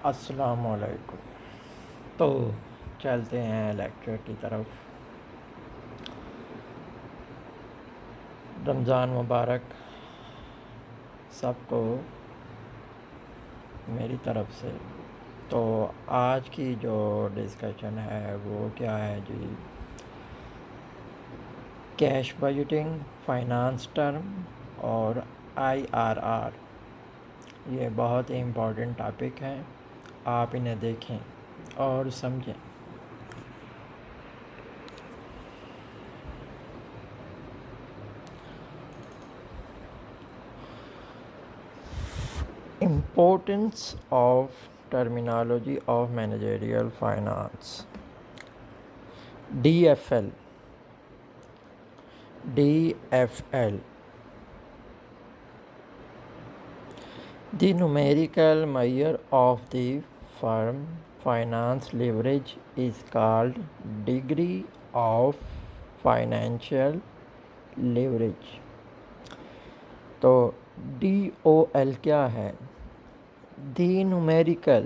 अस्सलामुअलैकुम। तो चलते हैं लेक्चर की तरफ। रमज़ान मुबारक सबको मेरी तरफ से। तो आज की जो डिस्कशन है वो क्या है जी, कैश बजटिंग, फाइनेंस टर्म और आईआरआर। ये बहुत ही इम्पोर्टेंट टॉपिक हैं, आप इन्हें देखें और समझें। Importance of terminology of managerial finance. DFL. DFL. The numerical measure of the firm finance leverage is called degree of financial leverage. तो DOL क्या है? The numerical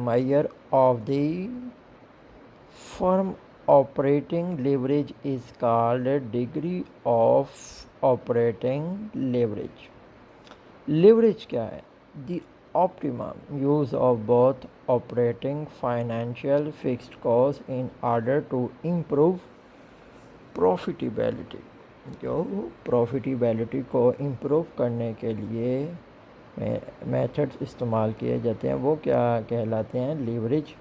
measure of the firm operating leverage is called degree of operating leverage. Leverage क्या है? The optimum use of both operating financial fixed costs in order to improve profitability. जो profitability को improve करने के लिए methods इस्तेमाल किए जाते हैं वो क्या कहलाते हैं? Leverage.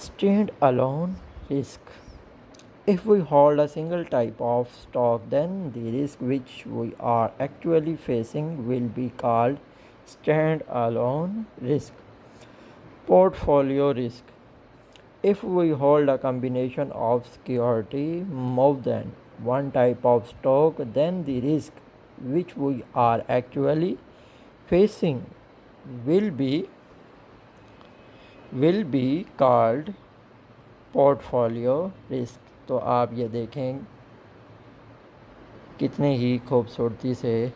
Stand alone risk. If we hold a single type of stock, then the risk which we are actually facing will be called stand-alone risk. Portfolio risk. If we hold a combination of security more than one type of stock, then the risk which we are actually facing will be called portfolio risk. तो आप ये देखें कितने ही खूबसूरती से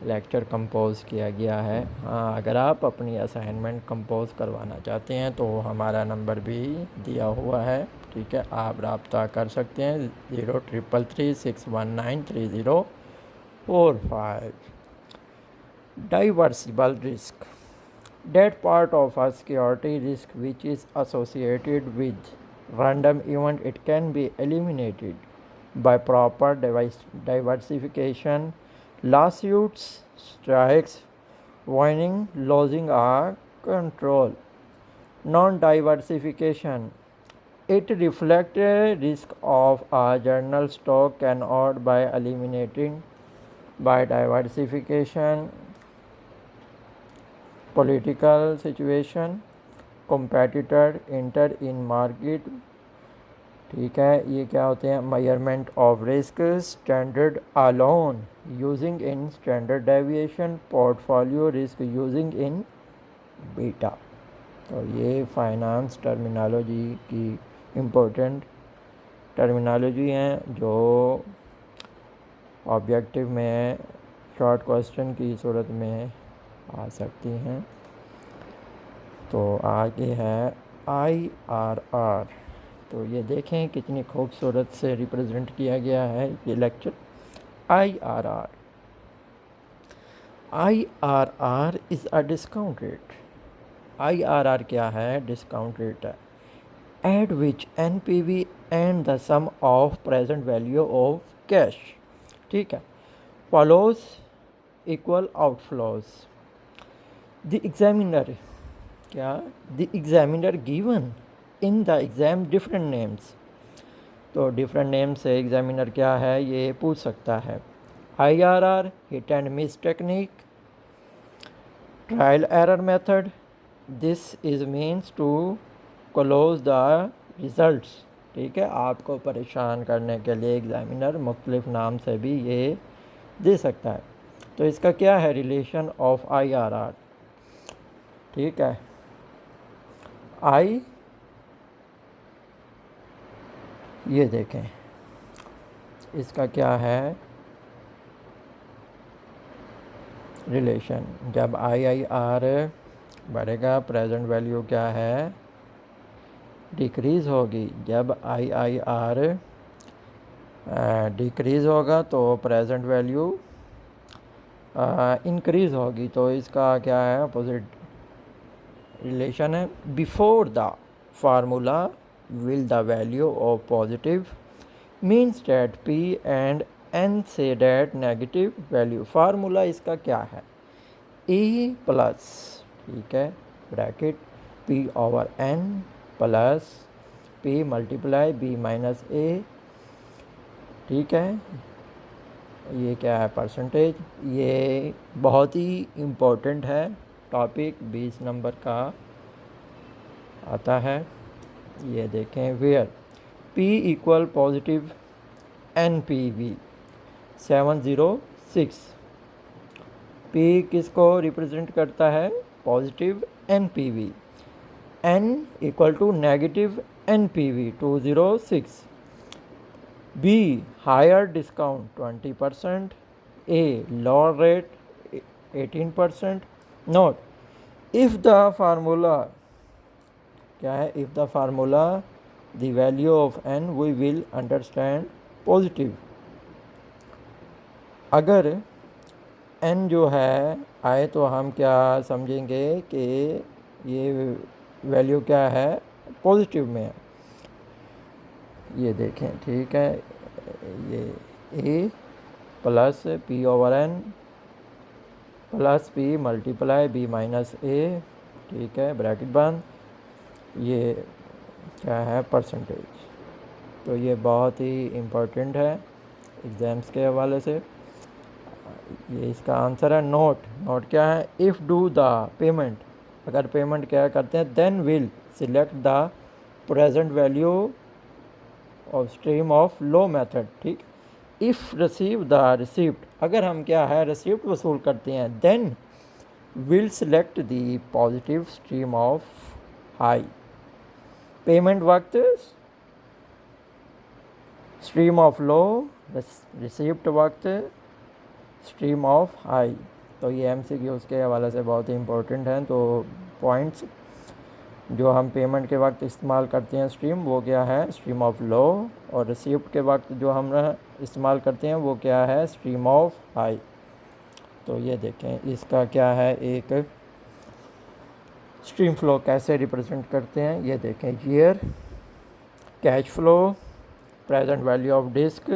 lecture compose किया गया है। हाँ, अगर आप अपनी असाइनमेंट कंपोज़ करवाना चाहते हैं तो हमारा नंबर भी दिया हुआ है, ठीक है, आप रब्ता कर सकते हैं 0333619304 डाइवर्सिबल risk. That part of a security risk which is associated with random event, it can be eliminated by proper diversification. Lawsuits, strikes, warning, losing are control. Non-diversification. It reflects a risk of a general stock cannot by eliminating by diversification. Political situation, competitor enter in market, ठीक है, ये क्या होते हैं? Measurement of risk, standard alone using in standard deviation, portfolio risk using in beta. तो ये finance terminology की important terminology हैं जो ऑब्जेक्टिव में शॉर्ट क्वेश्चन की सूरत में आ सकती हैं. तो आगे है IRR. तो ये देखें कितनी खूबसूरत से रिप्रेजेंट किया गया है ये lecture. IRR. IRR is a discount rate. IRR क्या है? डिस्काउंट रेट है. At which NPV and the sum of present value of cash, ठीक है, flows equal outflows. The examiner क्या? The examiner given in the exam different names. तो different name से examiner क्या है ये पूछ सकता है. IRR, hit and miss technique, trial error method. This is means to close the results, ठीक है, आपको परेशान करने के लिए एग्जामिनर मुख्तलिफ नाम से भी ये दे सकता है. तो इसका क्या है? रिलेशन ऑफ IRR, ठीक है. ये देखें इसका क्या है रिलेशन. जब IRR बढ़ेगा। प्रेजेंट वैल्यू क्या है, डिक्रीज़ होगी। जब IIR डिक्रीज़ होगा तो प्रेजेंट वैल्यू इंक्रीज़ होगी। तो इसका क्या है, अपोजिट रिलेशन है। Before the formula will the value of positive means that P and N से डैट नेगेटिव वैल्यू। फार्मूला इसका क्या है, E प्लस, ठीक है, bracket P/N plus P multiply B minus A, ठीक है। ये क्या है, परसेंटेज। ये बहुत ही इम्पोर्टेंट है टॉपिक, 20 नंबर का आता है। ये देखें, where P equal positive NPV 706। P किसको रिप्रेजेंट करता है, positive NPV। N equal to negative NPV 206। B higher discount 20%, A lower rate 18%। Note if the formula क्या है, if the formula the value of N we will understand positive. अगर N जो है आए तो हम क्या समझेंगे कि ये वैल्यू क्या है, पॉजिटिव में है। ये देखें, ठीक है, ये A plus P/N plus P multiply B minus A, ठीक है, ब्रैकेट बंद। ये क्या है, परसेंटेज। तो ये बहुत ही इम्पोर्टेंट है एग्ज़ाम्स के हवाले से। ये इसका आंसर है। नोट क्या है, इफ़ डू द पेमेंट, अगर पेमेंट क्या करते हैं, then will select the present value of stream of low method, ठीक। इफ़ रिसीव द रिसिप्ट, अगर हम क्या है रिसिप्ट वसूल करते हैं, then will select the positive stream of high. Payment वक्त स्ट्रीम ऑफ लो, रिसिप्ट वक्त स्ट्रीम ऑफ हाई। तो ये MCQs के हवाले से बहुत ही इम्पोर्टेंट हैं। तो पॉइंट्स जो हम पेमेंट के वक्त इस्तेमाल करते हैं स्ट्रीम, वो क्या है, स्ट्रीम ऑफ लो, और रिसिप्ट के वक्त जो हम इस्तेमाल करते हैं वो क्या है, स्ट्रीम ऑफ हाई। तो ये देखें, इसका क्या है, एक स्ट्रीम फ्लो कैसे रिप्रेजेंट करते हैं, ये देखें। Year, cash flow, present value of disc,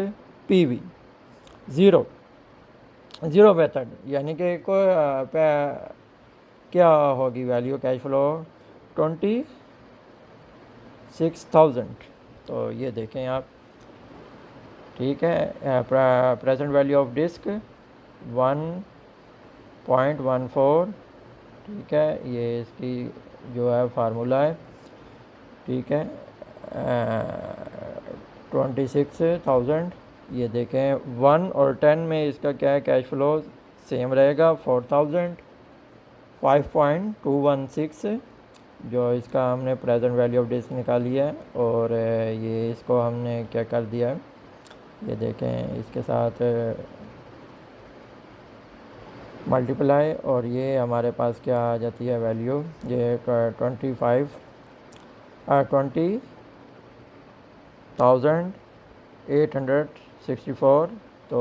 PV, zero method, यानी कि क्या होगी वैल्यू कैश फ्लो, 26,000। तो ये देखें आप, ठीक है। प्रेजेंट वैल्यू ऑफ डिस्क 1.14, ठीक है। ये इसकी जो है फार्मूला है, ठीक है, 26,000। ये देखें 1 और 10 में इसका क्या है, कैश फ्लो सेम रहेगा, 4,000। 5.216 जो इसका हमने प्रेजेंट वैल्यू ऑफ डिस्क निकाली है, और ये इसको हमने क्या कर दिया है, ये देखें, इसके साथ मल्टीप्लाई, और ये हमारे पास क्या आ जाती है वैल्यू, ये 20,864। तो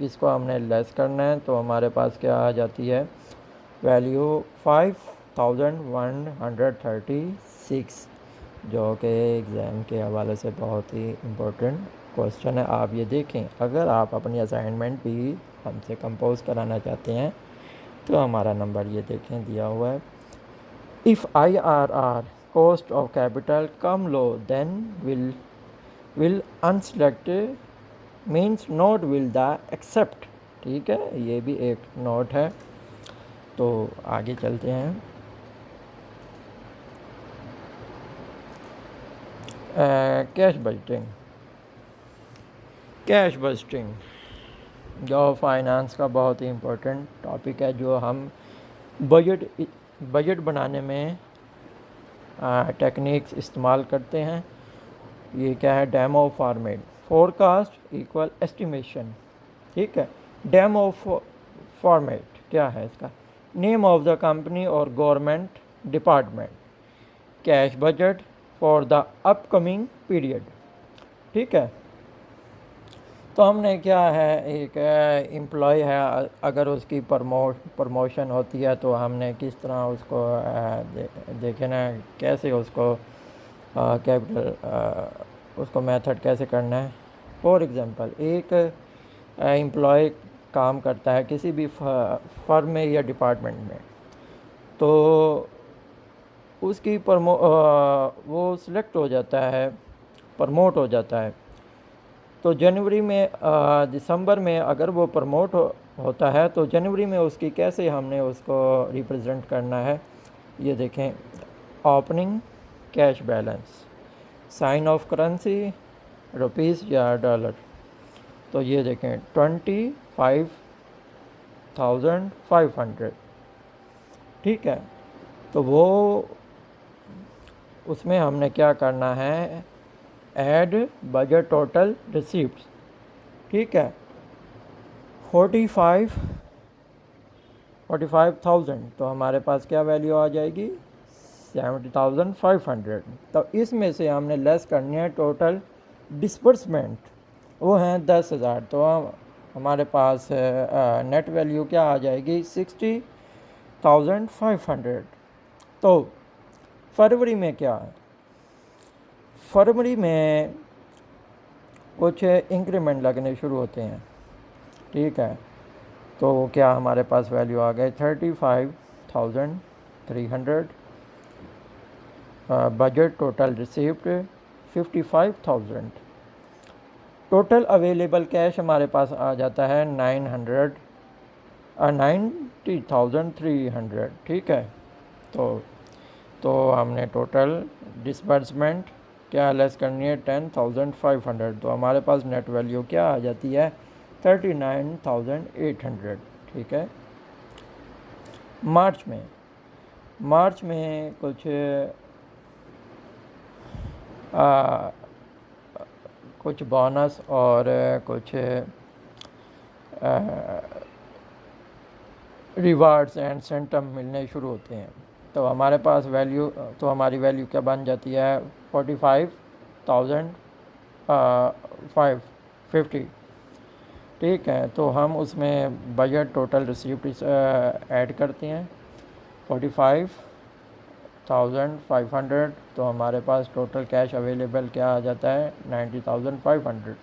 इसको हमने लेस करना है, तो हमारे पास क्या आ जाती है वैल्यू 5,136, जो कि एग्ज़ाम के हवाले से बहुत ही इम्पोर्टेंट क्वेश्चन है। आप ये देखें, अगर आप अपनी असाइनमेंट भी हमसे कंपोज कराना चाहते हैं तो हमारा नंबर ये देखें दिया हुआ है। If IRR cost of capital कम low then will unselect means not will the accept, ठीक है। ये भी एक नोट है। तो आगे चलते हैं। कैश बजटिंग जो फाइनेंस का बहुत ही इम्पोर्टेंट टॉपिक है, जो हम बजट बनाने में टेक्निक्स इस्तेमाल करते हैं। ये क्या है, demo format, forecast equal estimation, ठीक है। डेमो फॉर्मेट क्या है इसका, नेम ऑफ द कंपनी और government department, cash budget for the upcoming period. ठीक है, तो हमने क्या है, एक एम्प्लॉय है, अगर उसकी प्रमोशन होती है तो हमने किस तरह उसको देखे ना, कैसे उसको कैपिटल उसको मेथड कैसे करना है। फॉर एग्ज़ाम्पल, एक एम्प्लॉय काम करता है किसी भी फर्म में या डिपार्टमेंट में, तो उसकी वो सिलेक्ट हो जाता है, प्रमोट हो जाता है। तो जनवरी में दिसंबर में अगर वो प्रमोट होता है तो जनवरी में उसकी कैसे हमने उसको रिप्रेजेंट करना है, ये देखें। Opening cash balance, sign of currency rupees या डॉलर, तो ये देखें 25,500। ठीक है, तो वो उसमें हमने क्या करना है, ऐड बजट टोटल रिसीप्ट। ठीक है, 45,000, तो हमारे पास क्या वैल्यू आ जाएगी, 70,500। तो इसमें से हमने लेस करनी है टोटल डिस्बर्समेंट, वो हैं 10,000। तो हमारे पास नेट वैल्यू क्या आ जाएगी, 60,500। तो फरवरी में क्या है, फरवरी में कुछ इंक्रीमेंट लगने शुरू होते हैं। ठीक है, तो क्या हमारे पास वैल्यू आ गए 35,300, budget total receipt 55,000, total available cash हमारे पास आ जाता है 90,300। ठीक है, तो हमने टोटल डिसबर्समेंट क्या लेस करनी है, 10,500, तो हमारे पास नेट वैल्यू क्या आ जाती है, 39,800। ठीक है, मार्च में कुछ बोनस और कुछ रिवार्ड्स एंड सेंटम मिलने शुरू होते हैं। तो हमारे पास हमारी वैल्यू क्या बन जाती है, 45,550। ठीक है, तो हम उसमें बजट टोटल रिसीप्ट ऐड करते हैं 45,500, तो हमारे पास टोटल कैश अवेलेबल क्या आ जाता है, 90,500।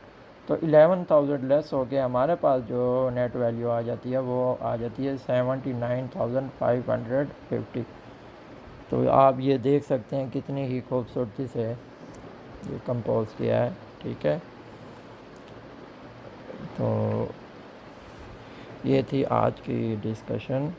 तो 11,000 लेस हो के हमारे पास जो नेट वैल्यू आ जाती है वो आ जाती है 79,550। तो आप ये देख सकते हैं कितनी ही खूबसूरती से ये कंपोज किया है। ठीक है, तो ये थी आज की डिस्कशन।